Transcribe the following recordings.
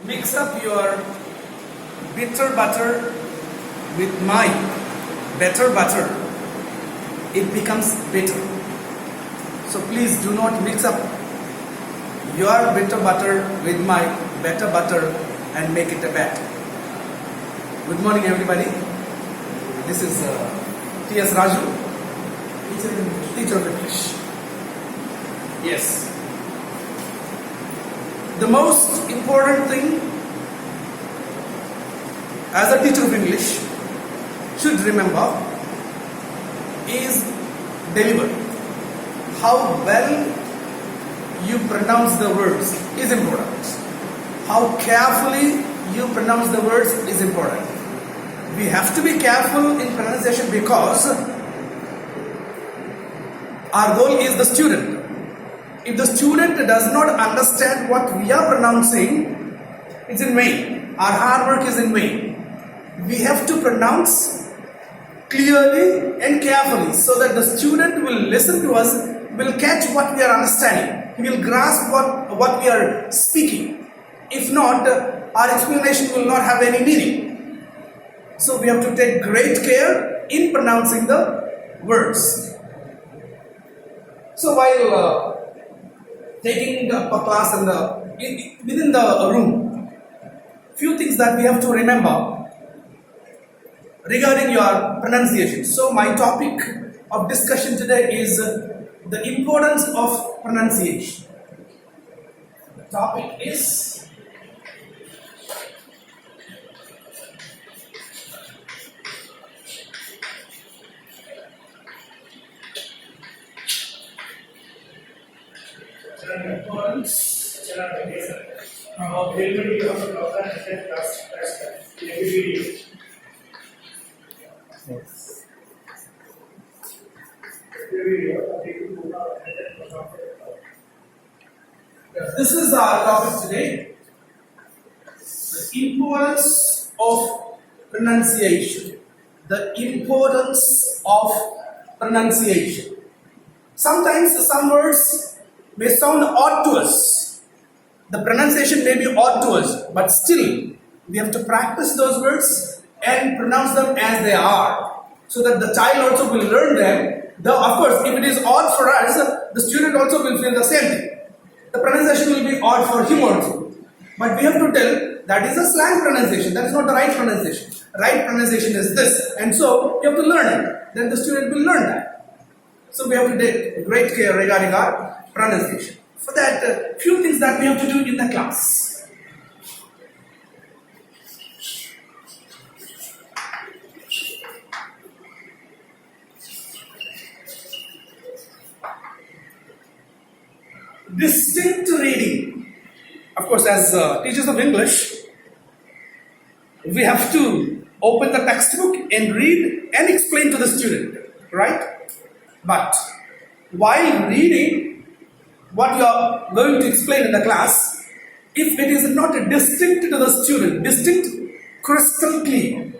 Mix up your bitter butter with my better butter. It becomes bitter. So please do not mix up your bitter butter with my better butter and make it a bad. Good morning, everybody. This is T.S. Raju, teacher of English. Yes. The most important thing as a teacher of English should remember is delivery. How well you pronounce the words is important. How carefully you pronounce the words is important. We have to be careful in pronunciation because our goal is the student. If the student does not understand what we are pronouncing, it's in vain. Our hard work is in vain. We have to pronounce clearly and carefully so that the student will listen to us, will catch what we are understanding. He will grasp what we are speaking. If not, our explanation will not have any meaning. So we have to take great care in pronouncing the words. So while taking up a class within the room, few things that we have to remember regarding your pronunciation. So my topic of discussion today is the importance of pronunciation. The topic is importance of delivery of a proper class in every video. Yes. This is our topic today. The importance of pronunciation. The importance of pronunciation. Sometimes some words may sound odd to us. The pronunciation may be odd to us, but still we have to practice those words and pronounce them as they are, so that the child also will learn them. Of course, if it is odd for us, the student also will feel the same thing. The pronunciation will be odd for him also. But we have to tell that is a slang pronunciation, that is not the right pronunciation. Right pronunciation is this, and so you have to learn it. Then the student will learn that. So we have to take great care regarding our pronunciation. For that, few things that we have to do in the class. Distinct reading. Of course, as teachers of English, we have to open the textbook and read and explain to the student, right? But while reading what you are going to explain in the class, if it is not distinct to the student, distinct, crystal clear.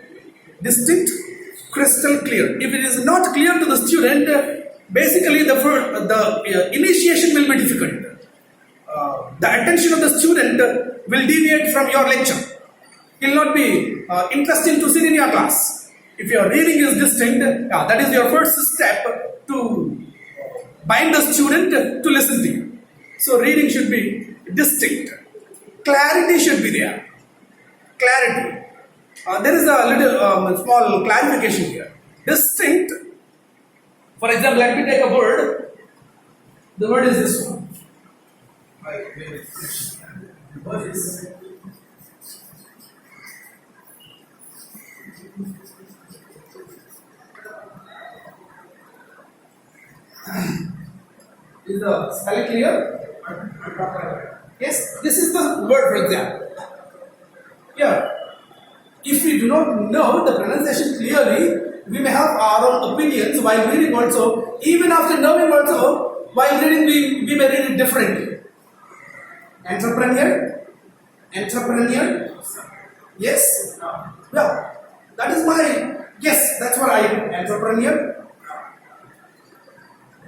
Distinct, crystal clear. If it is not clear to the student, basically the initiation will be difficult. The attention of the student will deviate from your lecture. He will not be interested to sit in your class. If your reading is distinct, that is your first step to bind the student to listen to you. So reading should be distinct. Clarity should be there. Clarity. There is a little small clarification here. Distinct. For example, let me take a word. The word is this one. The word is is the spell clear? Yes, this is the word, for example. Here, if we do not know the pronunciation clearly, we may have our own opinions while reading also. Even after knowing also, while reading we may read it differently. Entrepreneur? Entrepreneur? Yes? Yeah. That is my guess. That's what I am. Entrepreneur?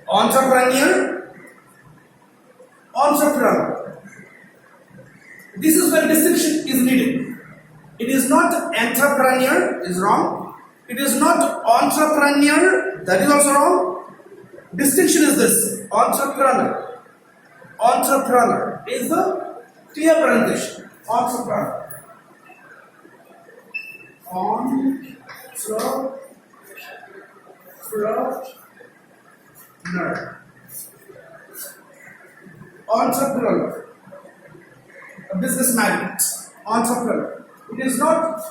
Entrepreneur? Entrepreneur. This is where distinction entrepreneur is wrong. It is not entrepreneur, that is also wrong. Distinction is this, entrepreneur. Entrepreneur is the clear pronunciation. Entrepreneur. Entrepreneur. A business magnate. Entrepreneur. It is not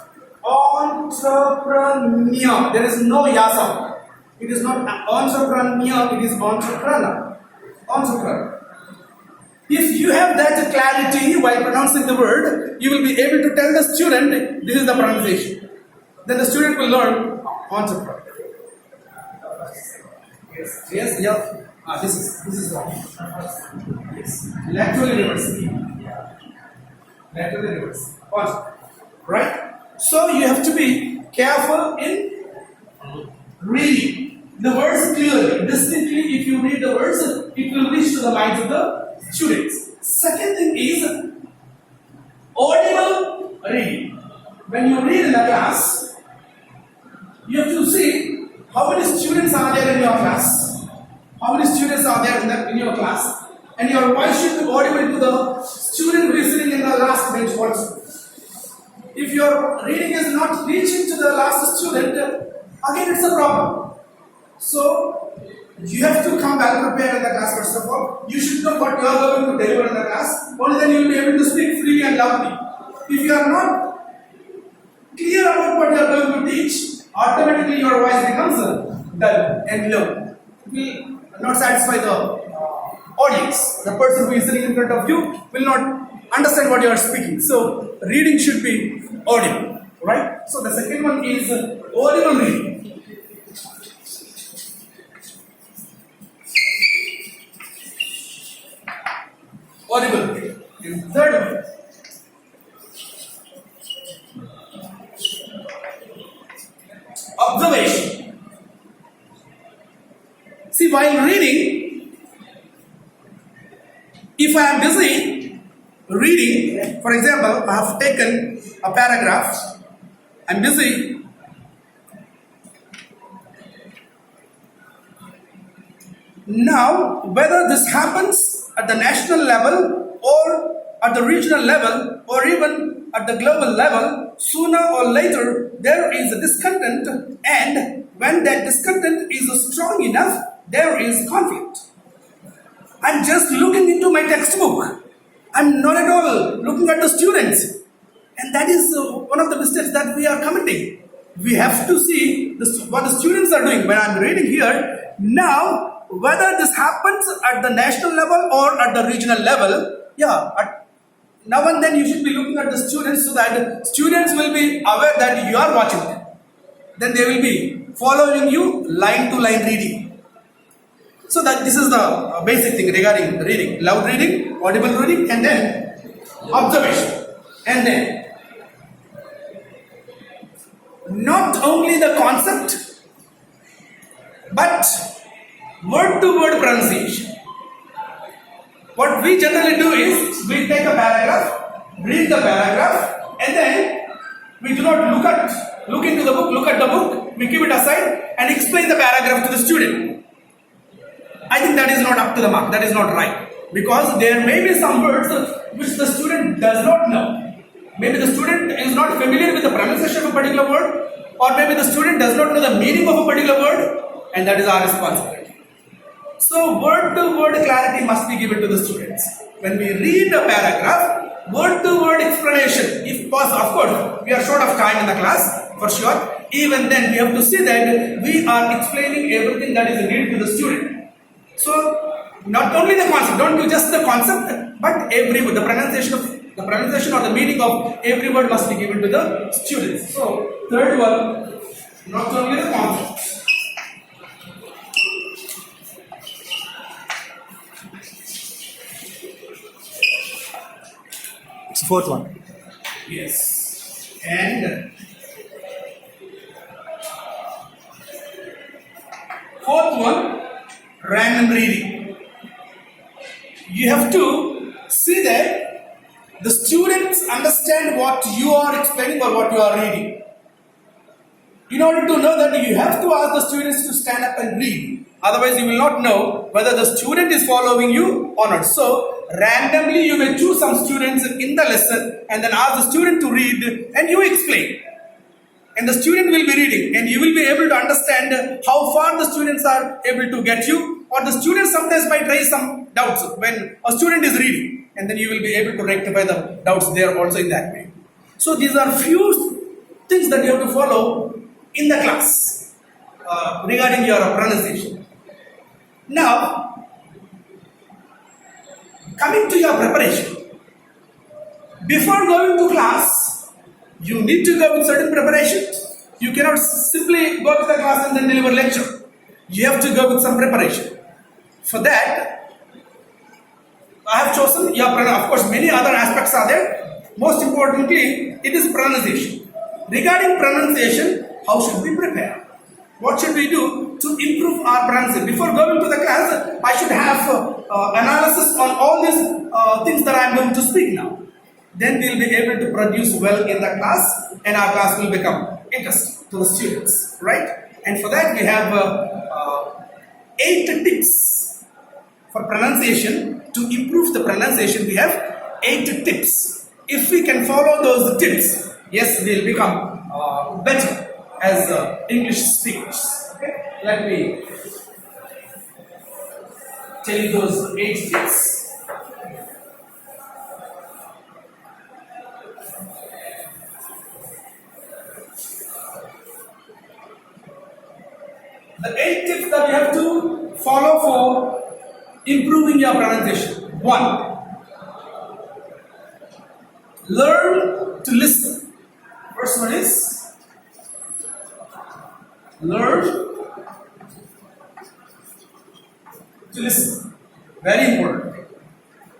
entrepreneur. There is no ya sound. It is not entrepreneur, it is entrepreneur. Entrepreneur. If you have that clarity while pronouncing the word, you will be able to tell the student this is the pronunciation. Then the student will learn entrepreneur. Yes, yeah. This is wrong. Yes. Laterally reverse. Laterally reverse. Right? So you have to be careful in reading the words clearly, distinctly. If you read the words, it will reach to the minds of the students. Second thing is audible reading. When you read in the class, you have to see how many students are there in your class. How many students are there in your class? And your voice should be audible to the student who is sitting in the last bench also. If your reading is not reaching to the last student, again it's a problem. So, you have to come well prepared in the class first of all. You should know what you are going to deliver in the class. Only then you will be able to speak freely and loudly. If you are not clear about what you are going to teach, automatically your voice becomes dull and low. It will not satisfy the audience. The person who is sitting in front of you will not understand what you are speaking. So, reading should be audible. Right? So, the second one is audible reading. Audible reading. And third one, observation. See, while reading, if I am busy reading, for example, I have taken a paragraph, I am busy. Now, whether this happens at the national level or at the regional level or even at the global level, sooner or later there is a discontent, and when that discontent is strong enough, there is conflict. I'm just looking into my textbook. I'm not at all looking at the students. And that is one of the mistakes that we are committing. We have to see what the students are doing. When I'm reading here, now whether this happens at the national level or at the regional level, now and then you should be looking at the students so that students will be aware that you are watching them. Then they will be following you line to line reading. So that this is the basic thing regarding reading. Loud reading, audible reading, and then observation. And then not only the concept, but word to word pronunciation. What we generally do is we take a paragraph, read the paragraph, and then we do not look into the book, look at the book, we keep it aside and explain the paragraph to the student. I think that is not up to the mark, that is not right. Because there may be some words which the student does not know. Maybe the student is not familiar with the pronunciation of a particular word, or maybe the student does not know the meaning of a particular word, and that is our responsibility. So, word to word clarity must be given to the students. When we read a paragraph, word to word explanation, if possible, of course, we are short of time in the class, for sure. Even then, we have to see that we are explaining everything that is needed to the student. So, not only the concept, don't do just the concept, but every word, the pronunciation or the meaning of every word must be given to the students. So, third one, not only the concept. It's the fourth one. Yes. And fourth one, random reading. You have to see that the students understand what you are explaining or what you are reading. In order to know that, you have to ask the students to stand up and read. Otherwise, you will not know whether the student is following you or not. So, randomly you may choose some students in the lesson and then ask the student to read and you explain. And the student will be reading and you will be able to understand how far the students are able to get you, or the students sometimes might raise some doubts when a student is reading, and then you will be able to rectify the doubts there also in that way. So these are few things that you have to follow in the class regarding your pronunciation. Now, coming to your preparation. Before going to class, you need to go with certain preparation. You cannot simply go to the class and then deliver lecture. You have to go with some preparation. For that, I have chosen your pronunciation. Of course, many other aspects are there. Most importantly, it is pronunciation. Regarding pronunciation, how should we prepare? What should we do to improve our pronunciation? Before going to the class, I should have analysis on all these things that I am going to speak now. Then we will be able to produce well in the class, and our class will become interesting to the students, right? And for that, we have 8 tips for pronunciation. To improve the pronunciation, we have 8 tips. If we can follow those tips, yes, we will become better as English speakers. Okay? Let me tell you those 8 tips. The 8 tips that you have to follow for improving your pronunciation. 1. Learn to listen. First one is learn to listen. Very important.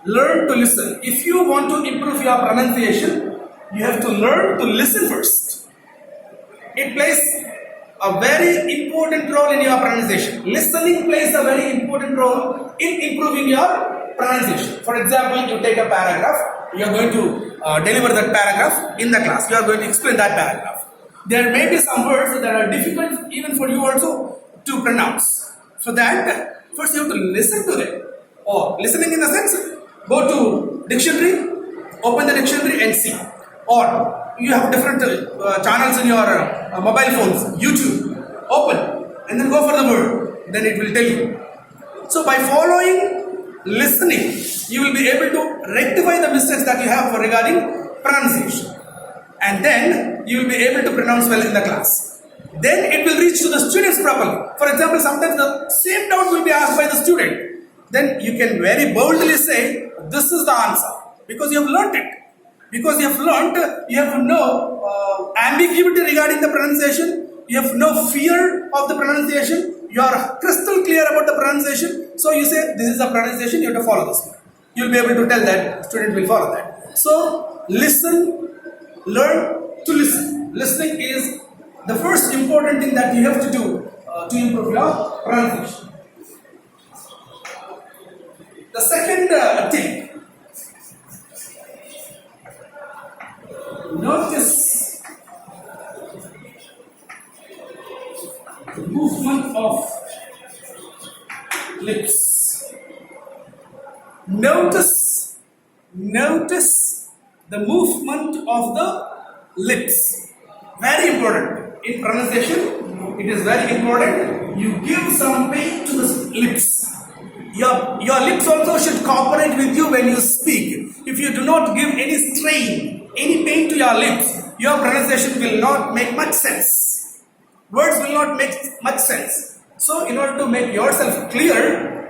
Learn to listen. If you want to improve your pronunciation, you have to learn to listen first. It plays a very important role in your pronunciation. Listening plays a very important role in improving your pronunciation. For example, you take a paragraph, you are going to deliver that paragraph in the class. You are going to explain that paragraph. There may be some words that are difficult even for you also to pronounce. For that, first you have to listen to them. Or listening in the sense, go to dictionary, open the dictionary and see. Or you have different channels in your mobile phones, YouTube, open and then go for the word, then it will tell you. So by following listening, you will be able to rectify the mistakes that you have regarding pronunciation, and then you will be able to pronounce well in the class. Then it will reach to the students properly. For example, sometimes the same doubt will be asked by the student. Then you can very boldly say, this is the answer, because you have learnt it. Because you have learnt, you have no ambiguity regarding the pronunciation, you have no fear of the pronunciation, you are crystal clear about the pronunciation. So you say, this is the pronunciation, you have to follow this one. You will be able to tell that, student will follow that. So listen, learn to listen. Listening is the first important thing that you have to do to improve your pronunciation. The second tip, notice the movement of lips. Notice the movement of the lips. Very important. In pronunciation, it is very important. You give some pain to the lips. Your lips also should cooperate with you when you speak. If you do not give any strain, any pain to your lips, your pronunciation will not make much sense. Words will not make much sense. So in order to make yourself clear,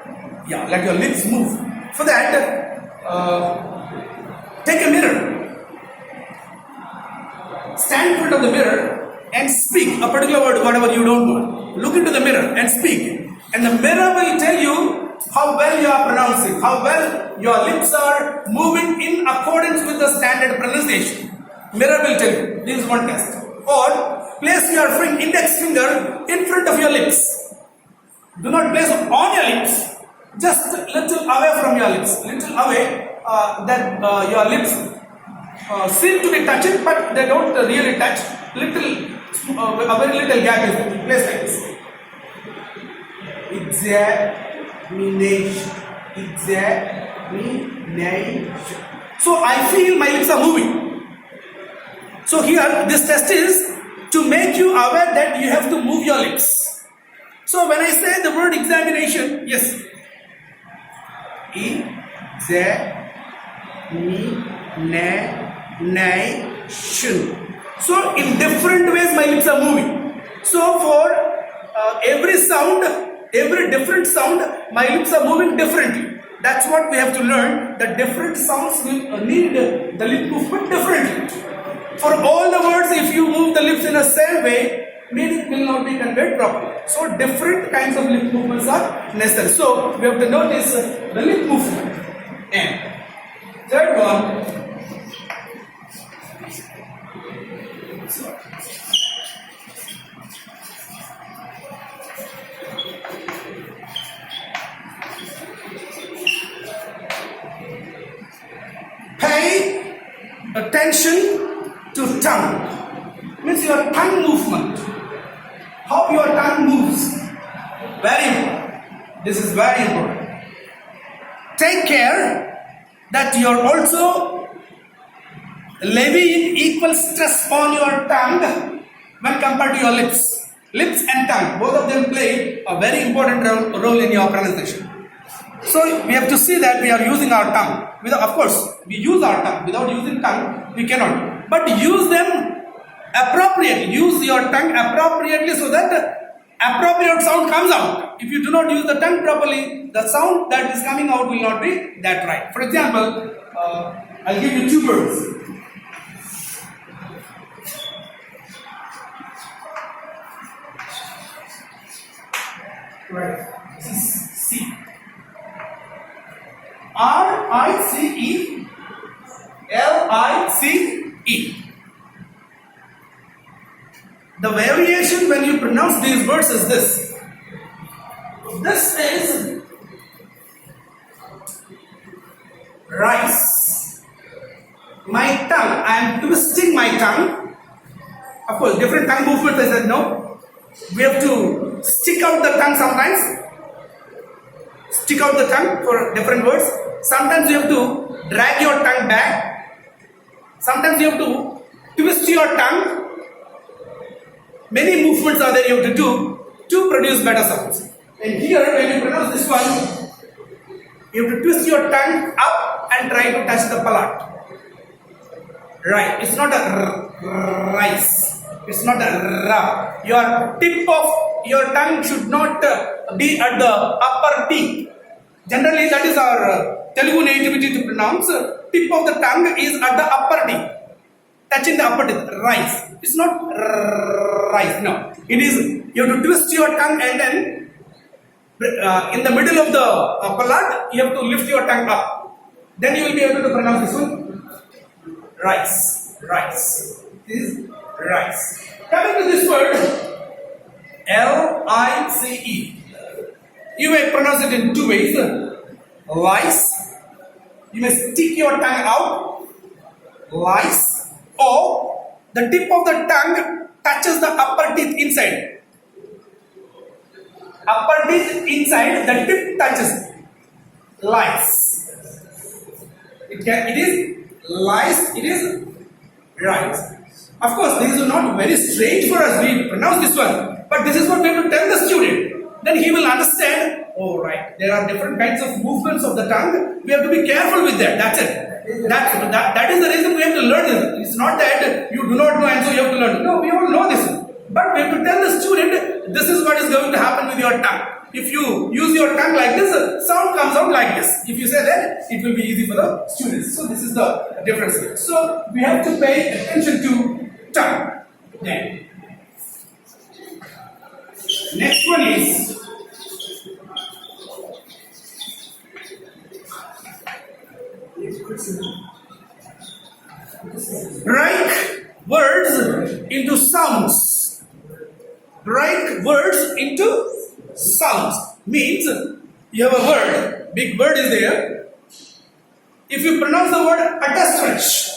let your lips move. For that, take a mirror. Stand in front of the mirror and speak a particular word, whatever you don't want. Look into the mirror and speak. And the mirror will tell you how well you are pronouncing, how well your lips are moving in accordance with the standard pronunciation. Mirror will tell you. This is one test. Or place your index finger in front of your lips. Do not place on your lips. Just little away from your lips. Little away that your lips seem to be touching, but they don't really touch. Little a very little gap is placed like this. Examination. Examination. So I feel my lips are moving. So here this test is to make you aware that you have to move your lips. So when I say the word examination, yes. Examination. So in different ways my lips are moving. So for every sound, every different sound, my lips are moving differently. That's what we have to learn. The different sounds will need the lip movement differently. For all the words, if you move the lips in the same way, meaning will not be conveyed properly. So different kinds of lip movements are necessary. So we have to notice the lip movement. And third one. Pay attention to tongue. Means your tongue movement. How your tongue moves. Very important. This is very important. Take care that you are also levying equal stress on your tongue when compared to your lips. Lips and tongue, both of them play a very important role in your pronunciation. So we have to see that we are using our tongue. Of course, we use our tongue. Without using tongue, we cannot. But use them appropriately. Use your tongue appropriately so that appropriate sound comes out. If you do not use the tongue properly, the sound that is coming out will not be that right. For example, I'll give you two words. Right. This is C. R-I-C-E. L-I-C-E. The variation when you pronounce these words is this. This is rice. My tongue, I am twisting my tongue. Of course, different tongue movements, I said no. We have to stick out the tongue sometimes. Stick out the tongue for different words. Sometimes you have to drag your tongue back. Sometimes you have to twist your tongue. Many movements are there you have to do to produce better sounds. And here, when you pronounce this one, you have to twist your tongue up and try to touch the palate. Right. It's not a rice. It's not a ra. Your tip of your tongue should not be at the upper teeth. Generally, that is our Telugu nativity to pronounce. Tip of the tongue is at the upper teeth. Touching the upper teeth. Rice. It's not rice. No. It is, you have to twist your tongue and then in the middle of the palate, you have to lift your tongue up. Then you will be able to pronounce this one. Rice. Rice. This is rice. Coming to this word, L-I-C-E. You may pronounce it in two ways. Lice. You may stick your tongue out. Lice. Or the tip of the tongue touches the upper teeth inside. Upper teeth inside, the tip touches. Lice. It is lice. It is rice. Of course, this is not very strange for us. We pronounce this one, but this is what we have to tell the student. Then he will understand. Oh, right. There are different kinds of movements of the tongue. We have to be careful with that. That's it. That is the reason we have to learn this. It's not that you do not know and so you have to learn. No, we all know this. But we have to tell the student, this is what is going to happen with your tongue. If you use your tongue like this, sound comes out like this. If you say that, it will be easy for the students. So this is the difference here. So we have to pay attention to tongue. Then next one is break words into sounds. Break words into sounds. Means you have a word, big word is there. If you pronounce the word at a stretch,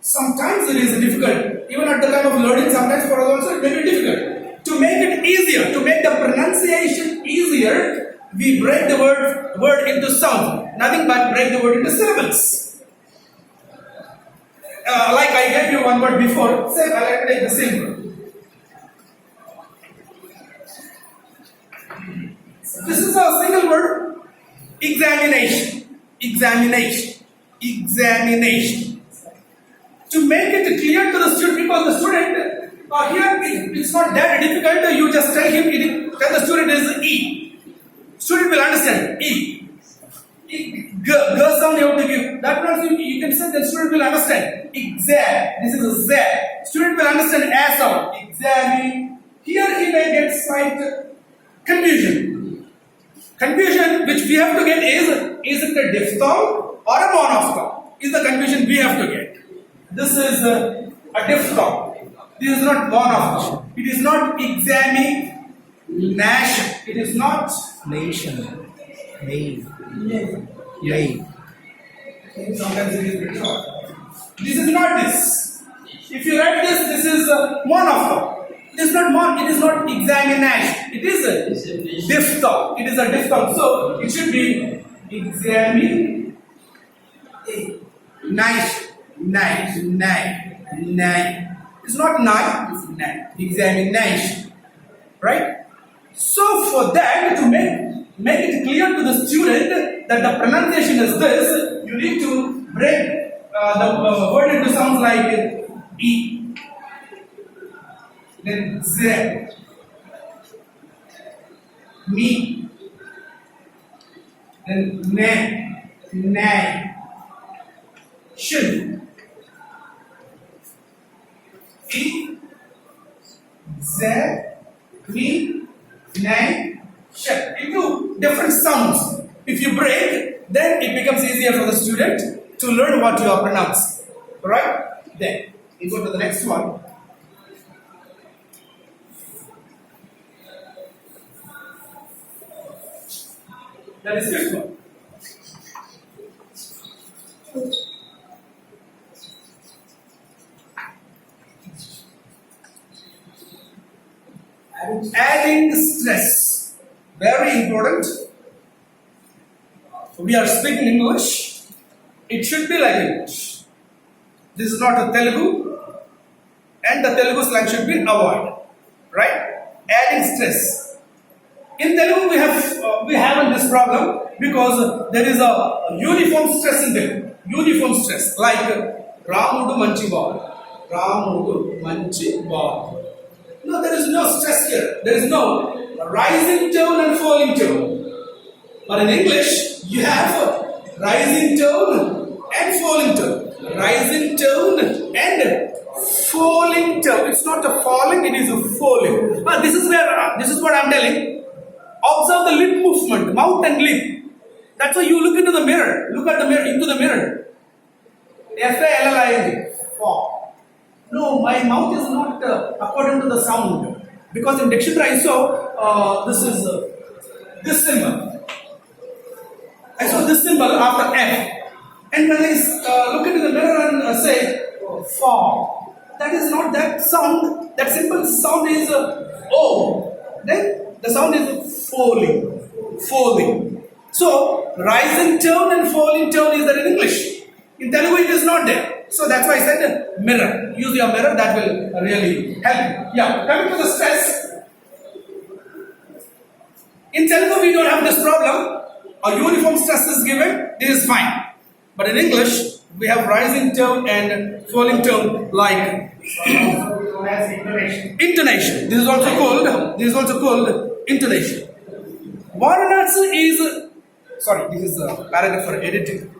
sometimes it is difficult. Even at the time of learning, sometimes for us also it may be difficult. To make it easier, to make the pronunciation easier, we break the word into sound. Nothing but break the word into syllables. Like I gave you one word before, say I like to take the same word. This is a single word, examination, examination, examination. To make it clear to the student, because the student here it's not that difficult. You just tell him, tell the student is E. Student will understand E. G sound you have to give. That means you can say the student will understand. Exam. This is a Z. Student will understand A sound. Examine. Here he may get slight confusion. Confusion which we have to get is it a diphthong or a monophthong? Is the confusion we have to get. This is a diphthong. This is not monophthong. It is not examination. It is not Nation. Name. Name. Sometimes it is written short. This is not this. If you write this, this is monophthong. It is not examination. It is a diphthong. It is a diphthong. So it should be examine. Nice. It's not nine. It's nine. Examination. Right? So for that, to make it clear to the student that the pronunciation is this, you need to break the word into sounds like E. Then Z, me, then ne, shin, E, Z, me, ne, shin. Into different sounds. If you break, then it becomes easier for the student to learn what you are pronouncing. Right? Then we go to the next one. That is fifth one. Adding stress. Very important. We are speaking English. It should be like English. This is not a Telugu. And the Telugu slang should be avoided. Right? Adding stress. In Telugu, we have this problem because there is a uniform stress in there. Uniform stress, like Ramudu Manchivaadu. Ramudu Manchivaadu. No, there is no stress here. There is no rising tone and falling tone. But in English, you have rising tone and falling tone. Rising tone and falling tone. It's not a falling; it is a falling. This is what I'm telling. Observe the lip movement, mouth and lip. That's why you look into the mirror. Look at the mirror, into the mirror. F-A-L-L-I-N-G. Fall. No, my mouth is not according to the sound. Because in dictionary I saw this is this symbol. I saw this symbol after F. And when I look into the mirror and say fall, that is not that sound. That simple sound is O. Then the sound is falling. So, rising tone and falling tone is there in English. In Telugu, it is not there. So, that's why I said mirror. Use your mirror, that will really help you. Yeah, coming to the stress. In Telugu, we don't have this problem. A uniform stress is given, this is fine. But in English, we have rising tone and falling tone like intonation. This is also called intonation. Varanasi is, this is a paragraph for editing.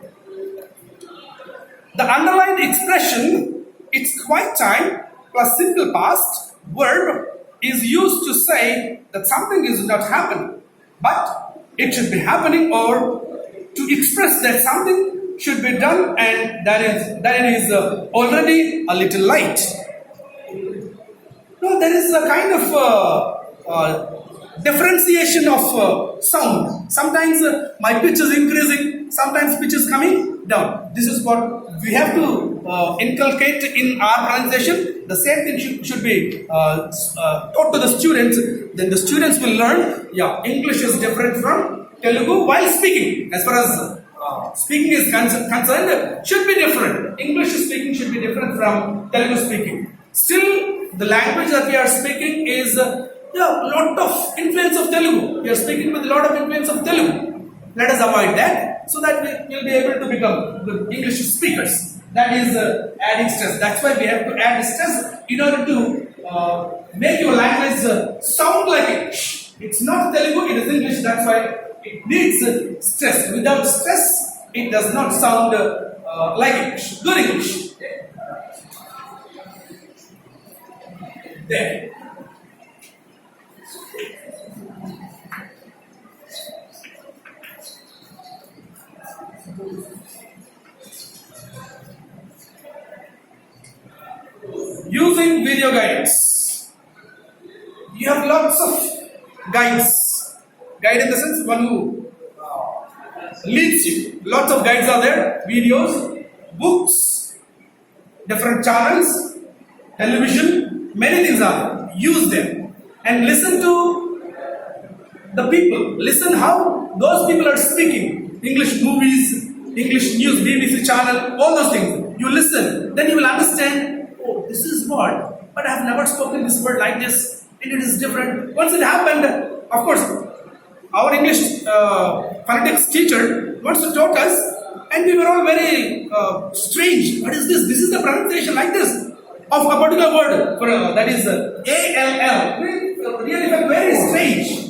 The underlined expression, it's quite time plus simple past verb is used to say that something is not happening, but it should be happening, or to express that something should be done and that it is already a little light. No, there is a kind of differentiation of sound. Sometimes my pitch is increasing, sometimes pitch is coming down. This is what we have to inculcate in our pronunciation, the same thing should be taught to the students. Then the students will learn, yeah, English is different from Telugu while speaking. As far as speaking is concerned, should be different. English speaking should be different from Telugu speaking. Still, the language that we are speaking is lot of influence of Telugu. We are speaking with a lot of influence of Telugu. Let us avoid that so that we will be able to become good English speakers. That is adding stress. That's why we have to add stress in order to make your language sound like English. It's not Telugu, it is English. That's why it needs stress. Without stress, it does not sound like English. Good English. There. Using video guides. You have lots of guides. Guide in the sense one who leads you. Lots of guides are there. Videos, books, different channels, television, many things are there. Use them and listen to the people. Listen how those people are speaking. English movies, English news, BBC channel, all those things. You listen, then you will understand. Oh, this is what. But I have never spoken this word like this, and it is different. Once it happened, of course, our English phonetics teacher once taught us, and we were all very strange. What is this? This is the pronunciation like this of a particular word. For that is ALL. We really felt very strange.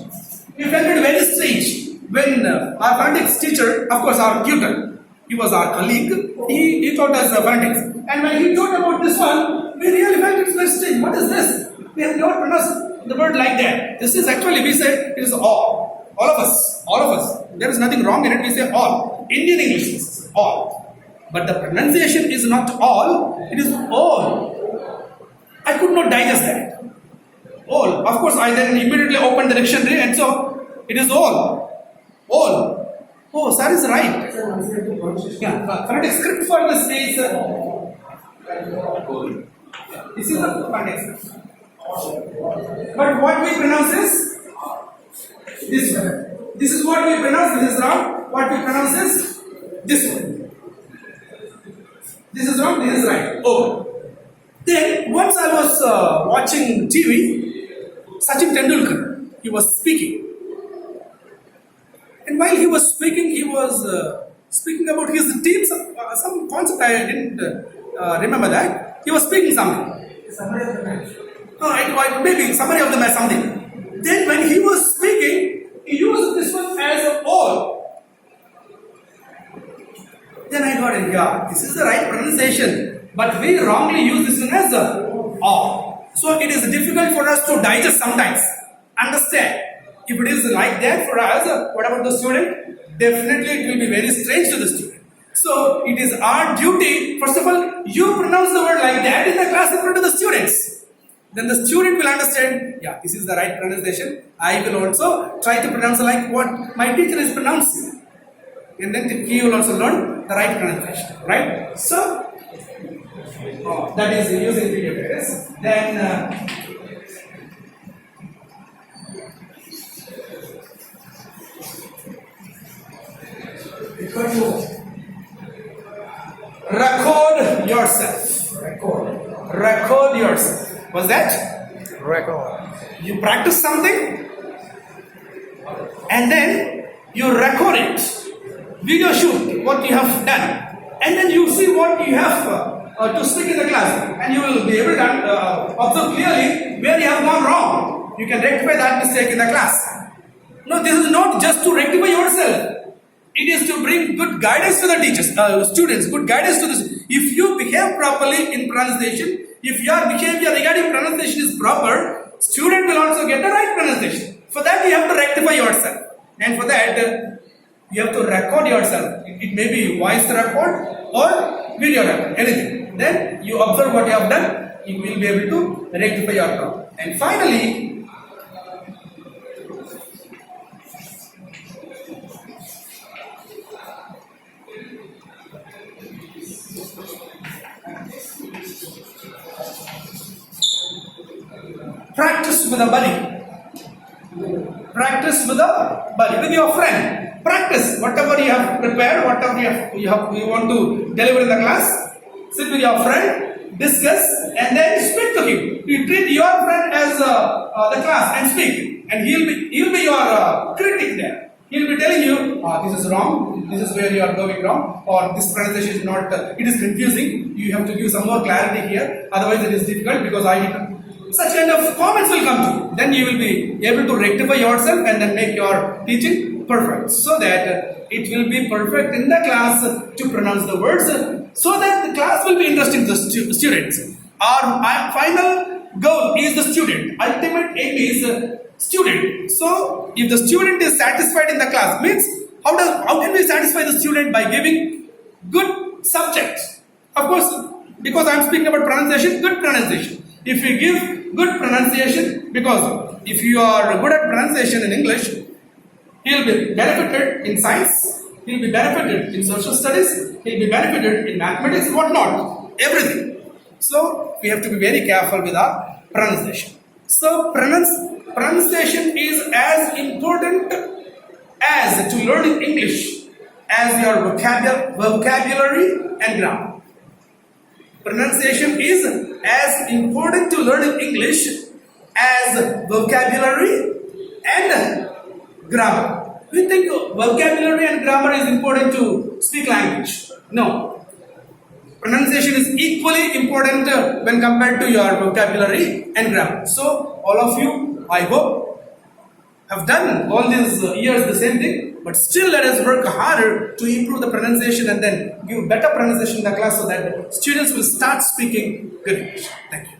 We felt it very strange when our phonetics teacher, of course, our tutor, he was our colleague. He taught us phonetics. And when he taught about this one, we really felt it's very strange. What is this? We have not pronounced the word like that. This is actually, we say, it is all. All of us. All of us. There is nothing wrong in it. We say all. Indian English is all. But the pronunciation is not all. It is all. I could not digest that. All. Of course, I then immediately opened the dictionary and so it is all. All. Oh, sir is right. Yeah. Phonetic script for this is this is the phonetic script. But what we pronounce is this one. This is what we pronounce. This is wrong. What we pronounce is this one. This is wrong. This is right. Oh. Then once I was watching TV, Sachin Tendulkar, he was speaking. And while he was speaking, he was speaking about his team, some concept I didn't remember that. He was speaking something. Maybe summary of the match, something. Then when he was speaking, he used this one as a all. Then I got it, yeah, this is the right pronunciation. But we wrongly use this one as a all. So it is difficult for us to digest sometimes. Understand. If it is like that for us, what about the student? Definitely it will be very strange to the student. So it is our duty, first of all, you pronounce the word like that in the class in front of the students. Then the student will understand, yeah, this is the right pronunciation. I will also try to pronounce like what my teacher is pronouncing. And then he will also learn the right pronunciation, right? So, that is using video guides. Then, record yourself. Record yourself. Was that? Record. You practice something and then you record it. Video shoot what you have done. And then you see what you have to speak in the class. And you will be able to observe clearly where you have gone wrong. You can rectify that mistake in the class. No, this is not just to rectify yourself. It is to bring good guidance to the teachers, students, good guidance to the students. If you behave properly in pronunciation, if your behavior regarding pronunciation is proper, student will also get the right pronunciation. For that, you have to rectify yourself. And for that, you have to record yourself. It may be voice record or video record, anything. Then you observe what you have done, you will be able to rectify your problem. And finally, Practice with a buddy. Practice with a buddy, with your friend. Practice whatever you have prepared, whatever you want to deliver in the class. Sit with your friend, discuss, and then speak to him. You treat your friend as the class and speak, and he'll be your critic there. He'll be telling you, this is wrong, this is where you are going wrong, or this pronunciation is not, it is confusing, you have to give some more clarity here, otherwise it is difficult because such kind of comments will come to you. Then you will be able to rectify yourself and then make your teaching perfect, so that it will be perfect in the class to pronounce the words, so that the class will be interesting to the students. Our final goal is the student. Ultimate aim is student. So if the student is satisfied in the class, means how can we satisfy the student? By giving good subject. Of course, because I am speaking about pronunciation, good pronunciation. If we give good pronunciation, because if you are good at pronunciation in English, he will be benefited in science, he will be benefited in social studies, he will be benefited in mathematics, whatnot, everything. So we have to be very careful with our pronunciation. So pronunciation is as important as to learning English as your vocabulary and grammar. Pronunciation is as important to learning English as vocabulary and grammar. We think vocabulary and grammar is important to speak language. No. Pronunciation is equally important when compared to your vocabulary and grammar. So, all of you, I hope, have done all these years the same thing, but still let us work harder to improve the pronunciation and then give better pronunciation in the class so that students will start speaking good English. Thank you.